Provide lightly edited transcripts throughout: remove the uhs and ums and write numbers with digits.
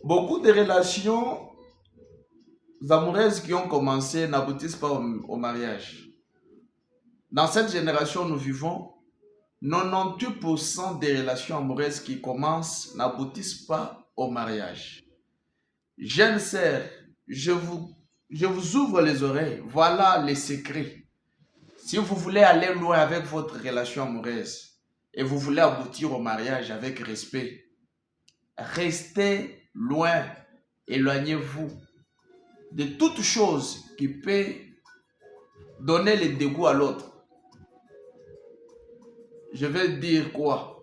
Beaucoup de relations amoureuses qui ont commencé n'aboutissent pas au mariage. Dans cette génération où nous vivons, 98% des relations amoureuses qui commencent n'aboutissent pas au mariage. Jeunes sœurs, je vous ouvre les oreilles. Voilà les secrets. Si vous voulez aller loin avec votre relation amoureuse et vous voulez aboutir au mariage avec respect, restez loin, éloignez-vous de toute chose qui peut donner le dégoût à l'autre. Je vais dire quoi?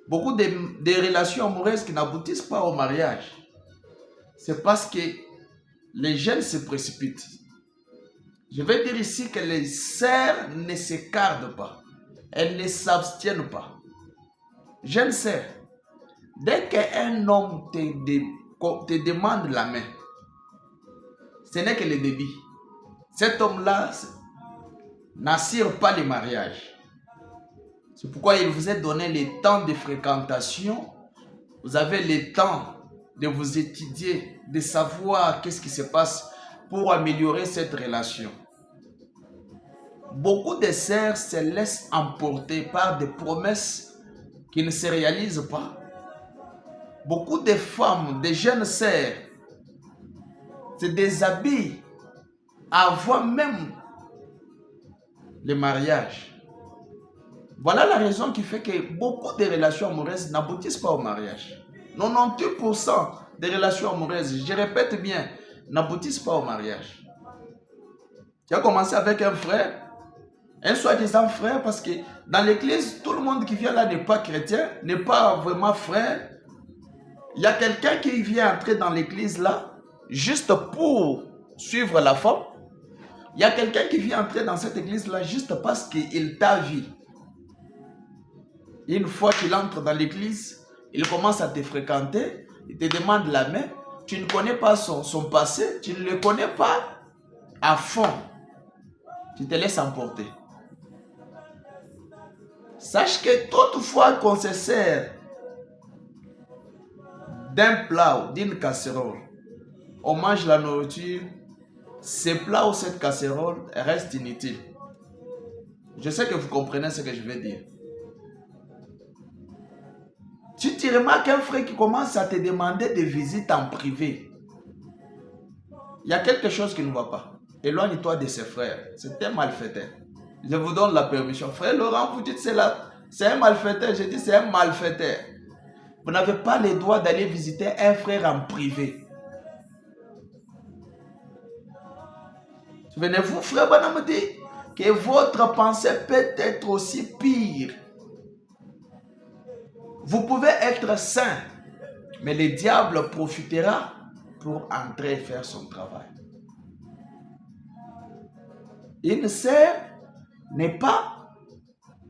Beaucoup de relations amoureuses qui n'aboutissent pas au mariage, c'est parce que les jeunes se précipitent. Je vais dire ici que les sœurs ne s'écartent pas. Elles ne s'abstiennent pas. Jeunes sœurs, dès qu'un homme te demande la main, ce n'est que le début. Cet homme-là n'assure pas le mariage. C'est pourquoi il vous a donné le temps de fréquentation. Vous avez le temps de vous étudier, de savoir qu'est-ce qui se passe pour améliorer cette relation. Beaucoup de sœurs se laissent emporter par des promesses qui ne se réalisent pas. Beaucoup de femmes, de jeunes sœurs, se déshabillent avant même le mariage. Voilà la raison qui fait que beaucoup de relations amoureuses n'aboutissent pas au mariage. 98% des relations amoureuses, je répète bien, n'aboutissent pas au mariage. Tu as commencé avec un frère, un soi-disant frère, parce que dans l'église, tout le monde qui vient là n'est pas chrétien, n'est pas vraiment frère. Il y a quelqu'un qui vient entrer dans l'église là, juste pour suivre la femme. Il y a quelqu'un qui vient entrer dans cette église là, juste parce qu'il t'a vu. Une fois qu'il entre dans l'église, il commence à te fréquenter, il te demande la main, tu ne connais pas son passé, tu ne le connais pas à fond. Tu te laisses emporter. Sache que toutefois qu'on se sert d'un plat ou d'une casserole, on mange la nourriture, ce plat ou cette casserole reste inutile. Je sais que vous comprenez ce que je veux dire. Si tu remarques un frère qui commence à te demander des visites en privé, il y a quelque chose qui ne va pas. Éloigne-toi de ses frères. C'est un malfaiteur. Je vous donne la permission. Frère Laurent, vous dites c'est un malfaiteur. Je dis c'est un malfaiteur. Vous n'avez pas le droit d'aller visiter un frère en privé. Souvenez-vous, frère Banam dit que votre pensée peut être aussi pire. Vous pouvez être saint, mais le diable profitera pour entrer et faire son travail. Une sœur n'est pas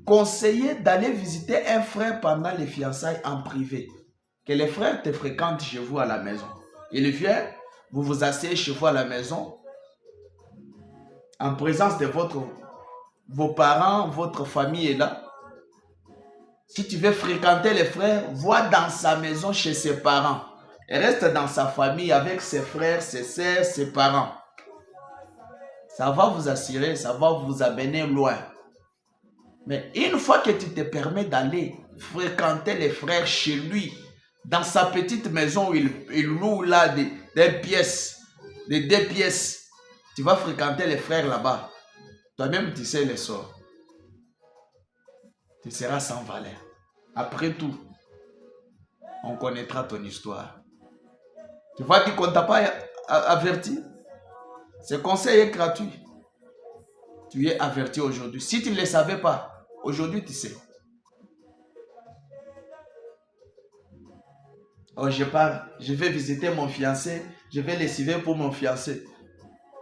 conseillé d'aller visiter un frère pendant les fiançailles en privé. Que les frères te fréquentent chez vous à la maison. Il vient, vous vous asseyez chez vous à la maison, en présence de vos parents, votre famille est là. Si tu veux fréquenter les frères, va dans sa maison chez ses parents. Et reste dans sa famille avec ses frères, ses sœurs, ses parents. Ça va vous assurer, ça va vous amener loin. Mais une fois que tu te permets d'aller fréquenter les frères chez lui, dans sa petite maison où il loue là des pièces, des 2 pièces, tu vas fréquenter les frères là-bas. Toi-même, tu sais les sorts. Tu seras sans valeur. Après tout, on connaîtra ton histoire. Tu vas dire qu'on ne t'a pas averti. Ce conseil est gratuit. Tu es averti aujourd'hui. Si tu ne le savais pas, aujourd'hui tu sais. Oh, je pars, je vais visiter mon fiancé, je vais lessiver pour mon fiancé.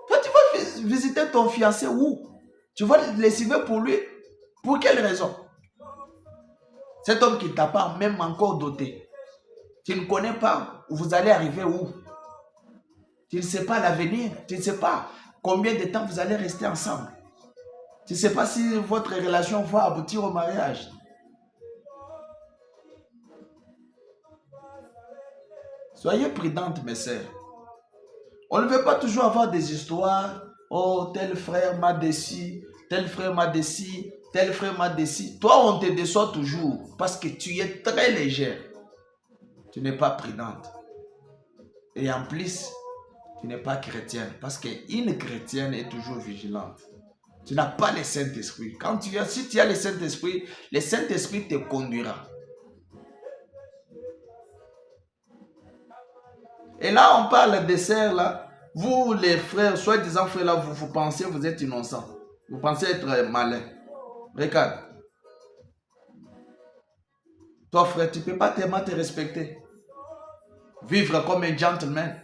Toi, tu vas visiter ton fiancé où? Tu vas lessiver pour lui? Pour quelle raison? Cet homme qui ne t'a pas même encore doté. Tu ne connais pas où vous allez arriver où? Tu ne sais pas l'avenir. Tu ne sais pas combien de temps vous allez rester ensemble. Tu ne sais pas si votre relation va aboutir au mariage. Soyez prudentes, mes sœurs. On ne veut pas toujours avoir des histoires. Oh, tel frère m'a déçu, tel frère m'a déçu, tel frère m'a déçu. Toi, on te déçoit toujours parce que tu es très légère. Tu n'es pas prudente. Et en plus, tu n'es pas chrétienne. Parce qu'une chrétienne est toujours vigilante. Tu n'as pas le Saint-Esprit. Si tu as le Saint-Esprit te conduira. Et là, on parle des sœurs là. Vous, les frères, soi-disant frères là, vous pensez que vous êtes innocents. Vous pensez être malin. Regarde. Toi, frère, tu ne peux pas tellement te respecter. Vivre comme un gentleman.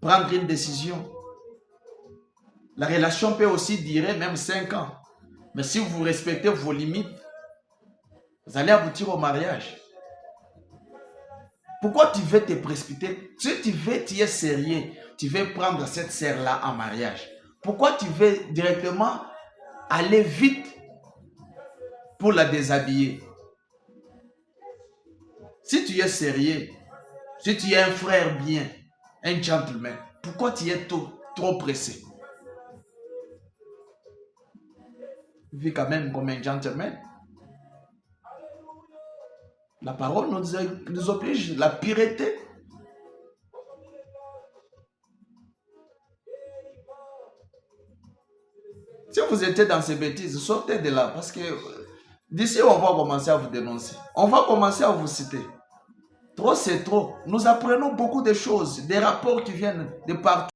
Prendre une décision. La relation peut aussi durer même 5 ans. Mais si vous respectez vos limites, vous allez aboutir au mariage. Pourquoi tu veux te précipiter? Si tu es sérieux, tu veux prendre cette sœur-là en mariage. Pourquoi tu veux directement aller vite pour la déshabiller? Si tu es sérieux, si tu es un frère bien, un gentleman, pourquoi tu es trop pressé? Vis quand même comme un gentleman. La parole nous oblige, la pureté. Si vous étiez dans ces bêtises, sortez de là. Parce que d'ici, on va commencer à vous dénoncer. On va commencer à vous citer. Trop, c'est trop. Nous apprenons beaucoup de choses, des rapports qui viennent de partout.